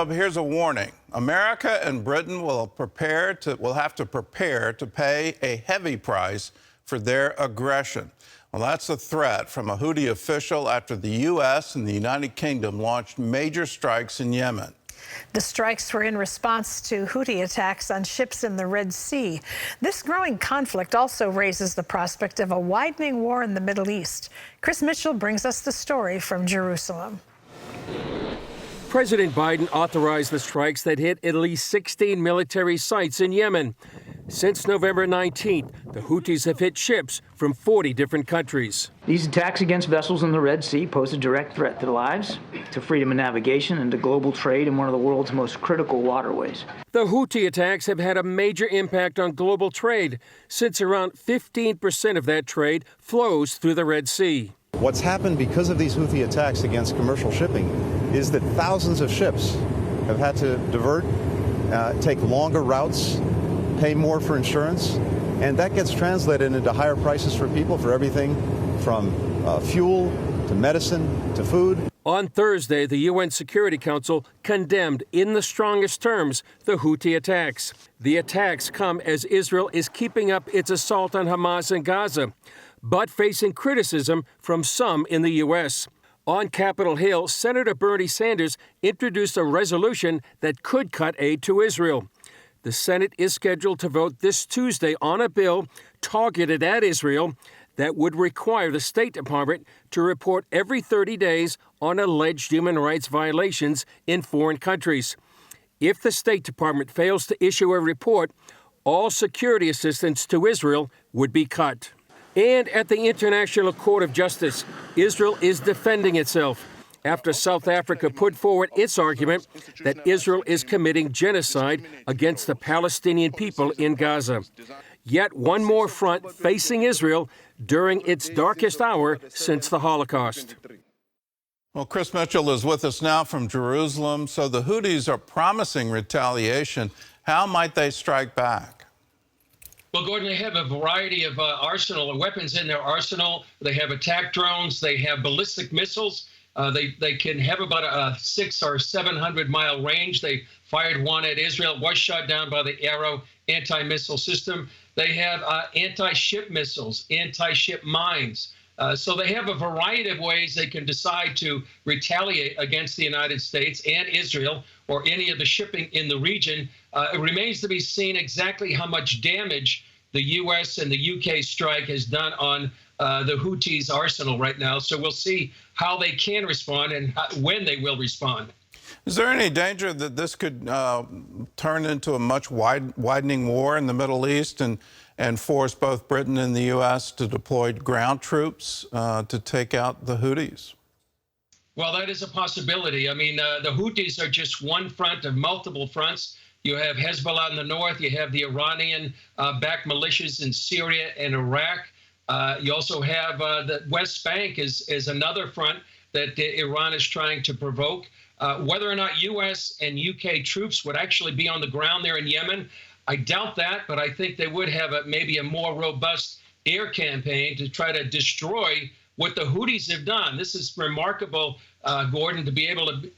Here's a warning. America and Britain will have to prepare to pay a heavy price for their aggression. Well, that's a threat from a Houthi official after the U.S. and the United Kingdom launched major strikes in Yemen. The strikes were in response to Houthi attacks on ships in the Red Sea. This growing conflict also raises the prospect of a widening war in the Middle East. Chris Mitchell brings us the story from Jerusalem. President Biden authorized the strikes that hit at least 16 military sites in Yemen. Since November 19th, the Houthis have hit ships from 40 different countries. These attacks against vessels in the Red Sea pose a direct threat to lives, to freedom of navigation, and to global trade in one of the world's most critical waterways. The Houthi attacks have had a major impact on global trade, since around 15% of that trade flows through the Red Sea. What's happened because of these Houthi attacks against commercial shipping is that thousands of ships have had to divert, take longer routes, pay more for insurance, and that gets translated into higher prices for people for everything from fuel to medicine to food. On Thursday, the UN Security Council condemned in the strongest terms the Houthi attacks. The attacks come as Israel is keeping up its assault on Hamas in Gaza, but facing criticism from some in the U.S. On Capitol Hill, Senator Bernie Sanders introduced a resolution that could cut aid to Israel. The Senate is scheduled to vote this Tuesday on a bill targeted at Israel that would require the State Department to report every 30 days on alleged human rights violations in foreign countries. If the State Department fails to issue a report, all security assistance to Israel would be cut. And at the International Court of Justice, Israel is defending itself after South Africa put forward its argument that Israel is committing genocide against the Palestinian people in Gaza. Yet one more front facing Israel during its darkest hour since the Holocaust. Well, Chris Mitchell is with us now from Jerusalem. So the Houthis are promising retaliation. How might they strike back? Well, Gordon, they have a variety of arsenal and weapons in their arsenal. They have attack drones. They have ballistic missiles. They can have about a 600 or 700 mile range. They fired one at Israel, was shot down by the Arrow anti-missile system. They have anti-ship missiles, anti-ship mines. So they have a variety of ways they can decide to retaliate against the United States and Israel or any of the shipping in the region. It remains to be seen exactly how much damage the U.S. and the U.K. strike has done on the Houthis' arsenal right now. So we'll see how they can respond and when they will respond. Is there any danger that this could turn into a much widening war in the Middle East and force both Britain and the U.S. to deploy ground troops to take out the Houthis? Well, that is a possibility. I mean, the Houthis are just one front of multiple fronts. You have Hezbollah in the north. You have the Iranian-backed militias in Syria and Iraq. You also have the West Bank is another front that Iran is trying to provoke. Whether or not U.S. and U.K. troops would actually be on the ground there in Yemen, I doubt that, but I think they would have maybe a more robust air campaign to try to destroy what the Houthis have done. This is remarkable, Gordon, to be able to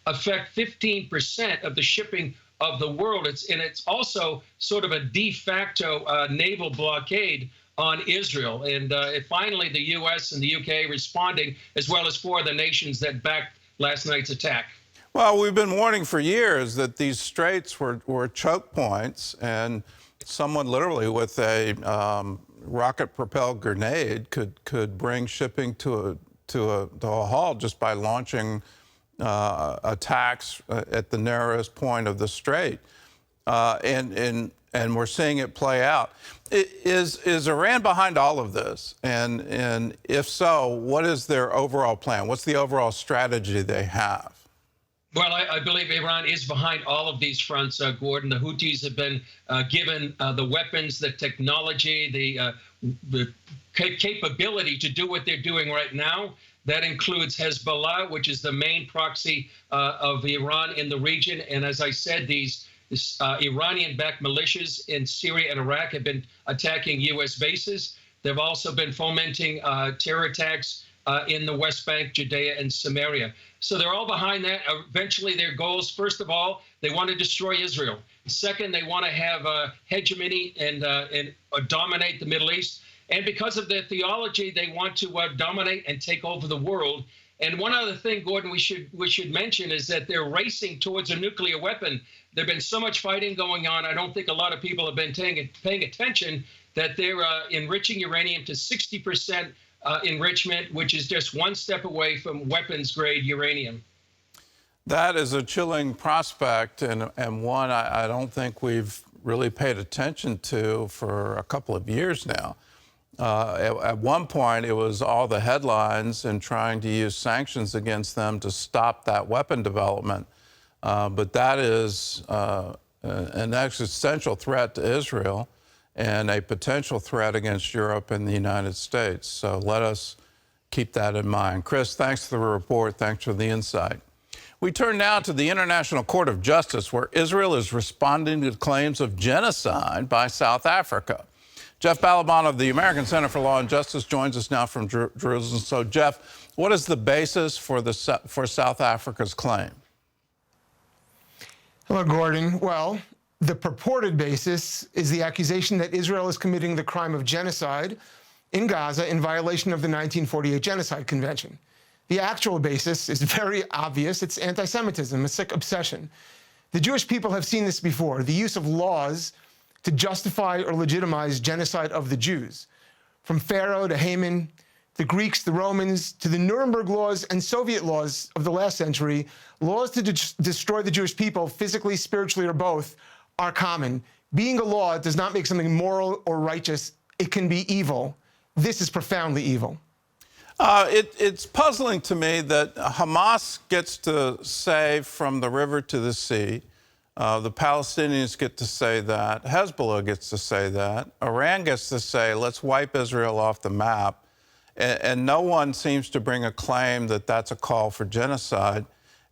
affect 15% of the shipping of the world. It's also sort of a de facto naval blockade on Israel. And finally, the U.S. and the U.K. responding, as well as four of the nations that backed last night's attack. Well, we've been warning for years that these straits were choke points, and someone literally with a rocket-propelled grenade could bring shipping to a halt just by launching attacks at the narrowest point of the strait. And we're seeing it play out. Is Iran behind all of this? And if so, what is their overall plan? What's the overall strategy they have? Well, I believe Iran is behind all of these fronts, Gordon. The Houthis have been given the weapons, the technology, the capability to do what they're doing right now. That includes Hezbollah, which is the main proxy of Iran in the region. And as I said, these Iranian-backed militias in Syria and Iraq have been attacking U.S. bases. They've also been fomenting terror attacks in the West Bank, Judea, and Samaria. So they're all behind that. Eventually, their goals, first of all, they want to destroy Israel. Second, they want to have hegemony and dominate the Middle East. And because of their theology, they want to dominate and take over the world. And one other thing, Gordon, we should mention is that they're racing towards a nuclear weapon. There's been so much fighting going on. I don't think a lot of people have been paying attention that they're enriching uranium to 60% enrichment, which is just one step away from weapons-grade uranium. That is a chilling prospect, and one I don't think we've really paid attention to for a couple of years now. At one point, it was all the headlines and trying to use sanctions against them to stop that weapon development. But that is an existential threat to Israel and a potential threat against Europe and the United States. So let us keep that in mind. Chris, thanks for the report. Thanks for the insight. We turn now to the International Court of Justice, where Israel is responding to claims of genocide by South Africa. Jeff Balaban of the American Center for Law and Justice joins us now from Jerusalem. So, Jeff, what is the basis for South Africa's claim? Hello, Gordon. Well, the purported basis is the accusation that Israel is committing the crime of genocide in Gaza in violation of the 1948 Genocide Convention. The actual basis is very obvious. It's anti-Semitism, a sick obsession. The Jewish people have seen this before, the use of laws to justify or legitimize genocide of the Jews. From Pharaoh to Haman, the Greeks, the Romans, to the Nuremberg laws and Soviet laws of the last century, laws to destroy the Jewish people, physically, spiritually, or both, are common. Being a law does not make something moral or righteous. It can be evil. This is profoundly evil. It's puzzling to me that Hamas gets to say from the river to the sea. The Palestinians get to say that. Hezbollah gets to say that. Iran gets to say, let's wipe Israel off the map. And no one seems to bring a claim that that's a call for genocide.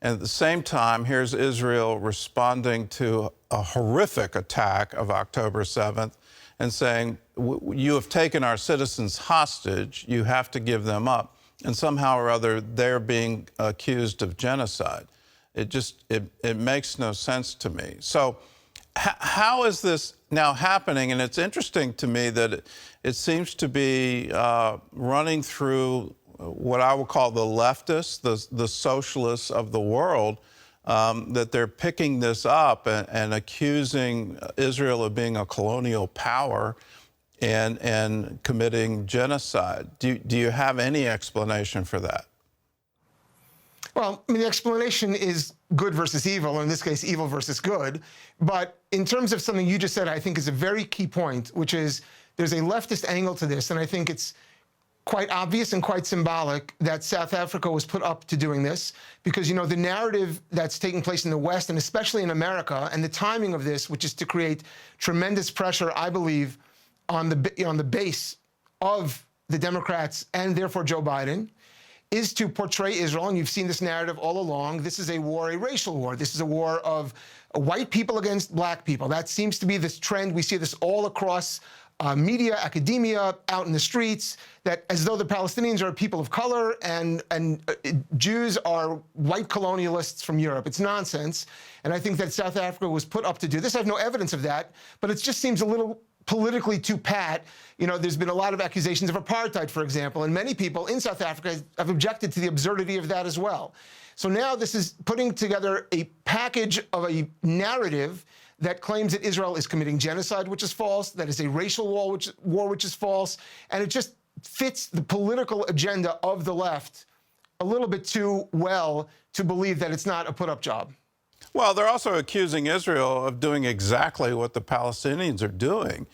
And at the same time, here's Israel responding to a horrific attack of October 7th and saying, you have taken our citizens hostage, you have to give them up. And somehow or other, they're being accused of genocide. It makes no sense to me. So how is this now happening? And it's interesting to me that it seems to be running through what I would call the leftists, the socialists of the world, that they're picking this up and accusing Israel of being a colonial power and committing genocide. Do you have any explanation for that? Well, I mean, the explanation is good versus evil, or in this case, evil versus good. But in terms of something you just said, I think is a very key point, which is there's a leftist angle to this, and I think it's quite obvious and quite symbolic that South Africa was put up to doing this because, you know, the narrative that's taking place in the West, and especially in America, and the timing of this, which is to create tremendous pressure, I believe, on the base of the Democrats and therefore Joe Biden, is to portray Israel, and you've seen this narrative all along, this is a war, a racial war. This is a war of white people against black people. That seems to be this trend. We see this all across media, academia, out in the streets, that as though the Palestinians are people of color and Jews are white colonialists from Europe. It's nonsense. And I think that South Africa was put up to do this. I have no evidence of that, but it just seems a little politically too pat. You know, there's been a lot of accusations of apartheid, for example, and many people in South Africa have objected to the absurdity of that as well. So now this is putting together a package of a narrative that claims that Israel is committing genocide, which is false, that is a racial war, which is false, and it just fits the political agenda of the left a little bit too well to believe that it's not a put-up job. Well, they're also accusing Israel of doing exactly what the Palestinians are doing.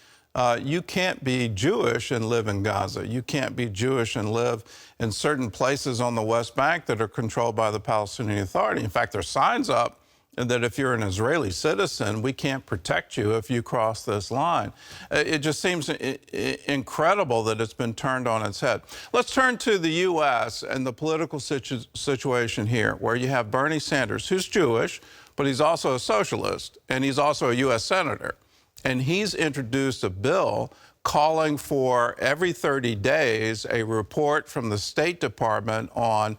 You can't be Jewish and live in Gaza. You can't be Jewish and live in certain places on the West Bank that are controlled by the Palestinian Authority. In fact, there are signs up that if you're an Israeli citizen, we can't protect you if you cross this line. It just seems incredible that it's been turned on its head. Let's turn to the U.S. and the political situation here, where you have Bernie Sanders, who's Jewish, but he's also a socialist, and he's also a U.S. senator. And he's introduced a bill calling for every 30 days a report from the State Department on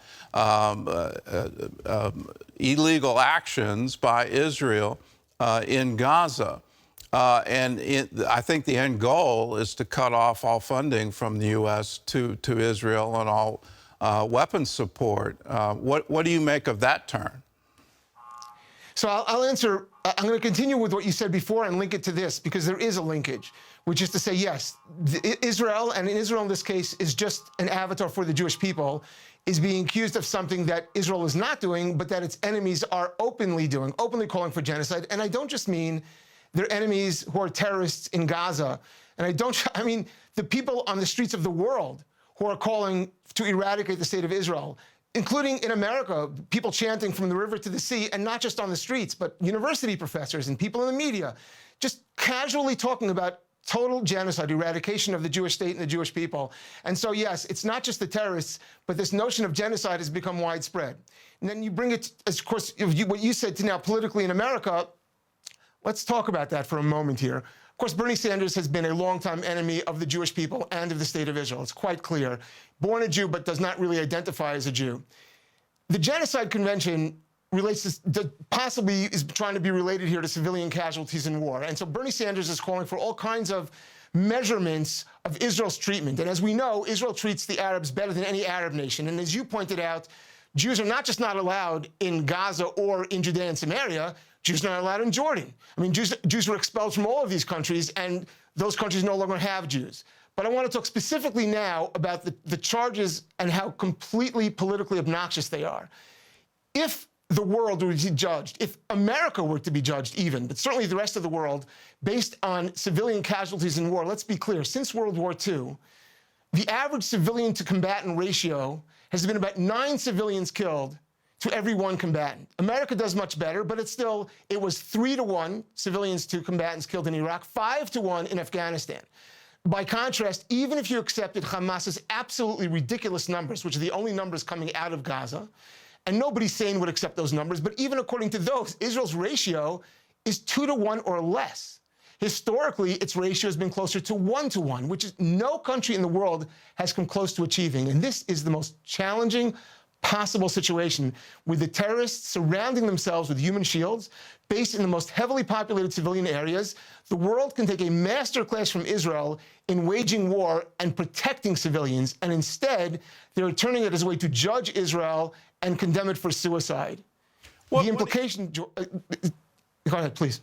illegal actions by Israel in Gaza. I think the end goal is to cut off all funding from the U.S. to Israel and all weapons support. What do you make of that turn? So I'll answer. I'm going to continue with what you said before and link it to this, because there is a linkage, which is to say, yes, Israel, and in Israel in this case, is just an avatar for the Jewish people, is being accused of something that Israel is not doing, but that its enemies are openly doing, openly calling for genocide. And I don't just mean their enemies who are terrorists in Gaza. And I mean the people on the streets of the world who are calling to eradicate the state of Israel, including in America, people chanting from the river to the sea, and not just on the streets, but university professors and people in the media, just casually talking about total genocide, eradication of the Jewish state and the Jewish people. And so, yes, it's not just the terrorists, but this notion of genocide has become widespread. And then you bring it, of course, what you said to now politically in America. Let's talk about that for a moment here. Of course, Bernie Sanders has been a longtime enemy of the Jewish people and of the state of Israel. It's quite clear. Born a Jew, but does not really identify as a Jew. The Genocide Convention relates to, possibly is trying to be related here to civilian casualties in war. And so Bernie Sanders is calling for all kinds of measurements of Israel's treatment. And as we know, Israel treats the Arabs better than any Arab nation. And as you pointed out, Jews are not just not allowed in Gaza or in Judea and Samaria, Jews are not allowed in Jordan. I mean, Jews were expelled from all of these countries, and those countries no longer have Jews. But I want to talk specifically now about the charges and how completely politically obnoxious they are. If the world were to be judged, if America were to be judged even, but certainly the rest of the world, based on civilian casualties in war, let's be clear, since World War II, the average civilian to combatant ratio has been about 9 civilians killed to every 1 combatant. America does much better, but it was 3-to-1 civilians to combatants killed in Iraq, 5-to-1 in Afghanistan. By contrast, even if you accepted Hamas's absolutely ridiculous numbers, which are the only numbers coming out of Gaza, and nobody sane would accept those numbers, but even according to those, Israel's ratio is 2-to-1 or less. Historically, its ratio has been closer to 1-to-1, which is no country in the world has come close to achieving. And this is the most challenging possible situation, with the terrorists surrounding themselves with human shields based in the most heavily populated civilian areas. The world can take a masterclass from Israel in waging war and protecting civilians, and instead they're turning it as a way to judge Israel and condemn it for suicide. The implication... Go ahead, please.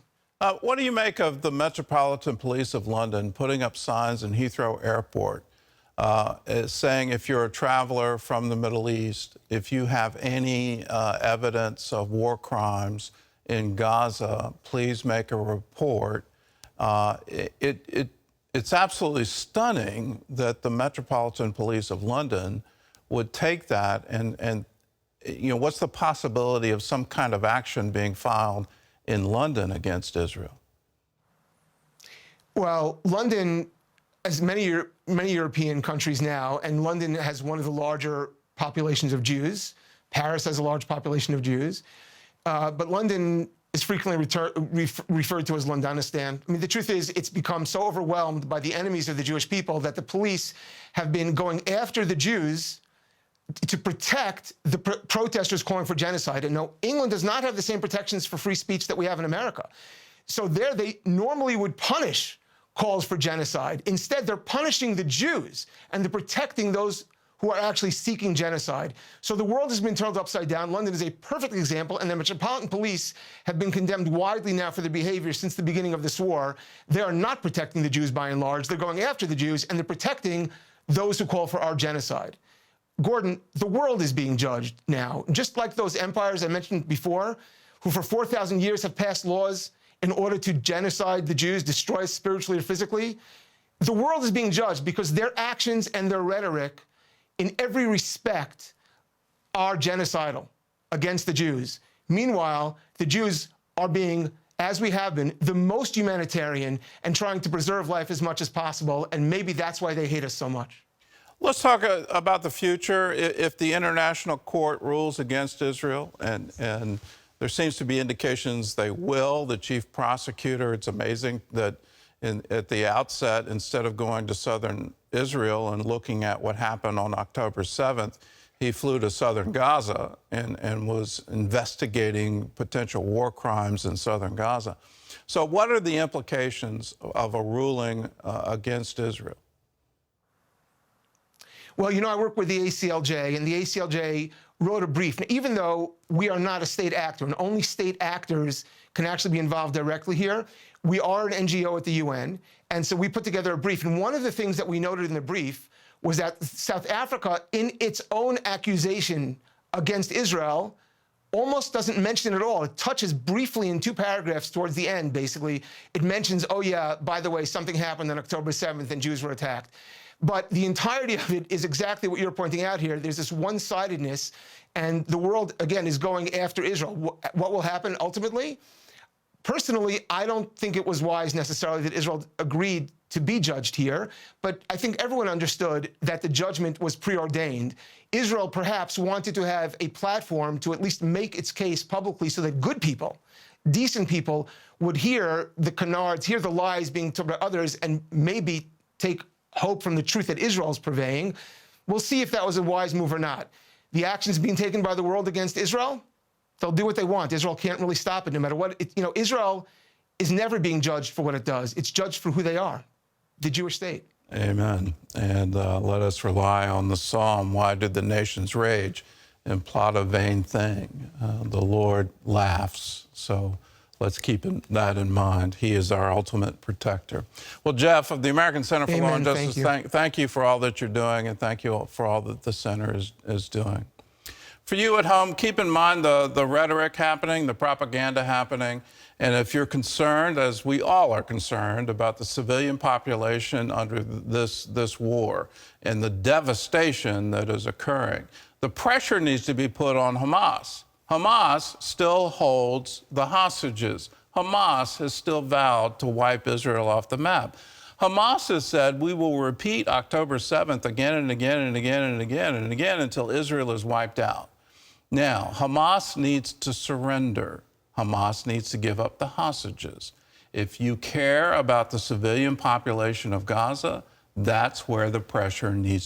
What do you make of the Metropolitan Police of London putting up signs in Heathrow Airport saying if you're a traveler from the Middle East, if you have any evidence of war crimes in Gaza, please make a report. It's absolutely stunning that the Metropolitan Police of London would take that and you know, what's the possibility of some kind of action being filed in London against Israel? Well, London, as many European countries now, and London has one of the larger populations of Jews. Paris has a large population of Jews. But London is frequently referred to as Londonistan. I mean, the truth is, it's become so overwhelmed by the enemies of the Jewish people that the police have been going after the Jews to protect the protesters calling for genocide. And no, England does not have the same protections for free speech that we have in America. So there they normally would punish calls for genocide. Instead, they're punishing the Jews, and they're protecting those who are actually seeking genocide. So the world has been turned upside down. London is a perfect example, and the Metropolitan Police have been condemned widely now for their behavior since the beginning of this war. They are not protecting the Jews by and large. They're going after the Jews, and they're protecting those who call for our genocide. Gordon, the world is being judged now, just like those empires I mentioned before, who for 4,000 years have passed laws in order to genocide the Jews, destroy us spiritually or physically. The world is being judged because their actions and their rhetoric, in every respect, are genocidal against the Jews. Meanwhile, the Jews are being, as we have been, the most humanitarian and trying to preserve life as much as possible, and maybe that's why they hate us so much. Let's talk about the future. If the International Court rules against Israel, and there seems to be indications they will, the chief prosecutor, it's amazing that at the outset, instead of going to southern Israel and looking at what happened on October 7th, he flew to southern Gaza and was investigating potential war crimes in southern Gaza. So what are the implications of a ruling against Israel? Well, I work with the ACLJ, and the ACLJ wrote a brief. Now, even though we are not a state actor, and only state actors can actually be involved directly here, we are an NGO at the UN, and so we put together a brief. And one of the things that we noted in the brief was that South Africa, in its own accusation against Israel, almost doesn't mention it at all. It touches briefly in 2 paragraphs towards the end, basically. It mentions, oh yeah, by the way, something happened on October 7th and Jews were attacked. But the entirety of it is exactly what you're pointing out here. There's this one-sidedness, and the world, again, is going after Israel. What will happen ultimately? Personally, I don't think it was wise necessarily that Israel agreed to be judged here, but I think everyone understood that the judgment was preordained. Israel perhaps wanted to have a platform to at least make its case publicly so that good people, decent people, would hear the canards, hear the lies being told by others, and maybe take hope from the truth that Israel is purveying. We'll see if that was a wise move or not. The actions being taken by the world against Israel, they'll do what they want. Israel can't really stop it no matter what. Israel is never being judged for what it does. It's judged for who they are, the Jewish state. Amen. And let us rely on the psalm, why did the nations rage and plot a vain thing? The Lord laughs. So let's keep that in mind. He is our ultimate protector. Well, Jeff of the American Center for Law and Justice, thank you for all that you're doing, and thank you for all that the center is doing. For you at home, keep in mind the rhetoric happening, the propaganda happening, and if you're concerned, as we all are concerned, about the civilian population under this war and the devastation that is occurring, the pressure needs to be put on Hamas. Hamas still holds the hostages. Hamas has still vowed to wipe Israel off the map. Hamas has said, we will repeat October 7th again and again and again and again and again until Israel is wiped out. Now, Hamas needs to surrender. Hamas needs to give up the hostages. If you care about the civilian population of Gaza, that's where the pressure needs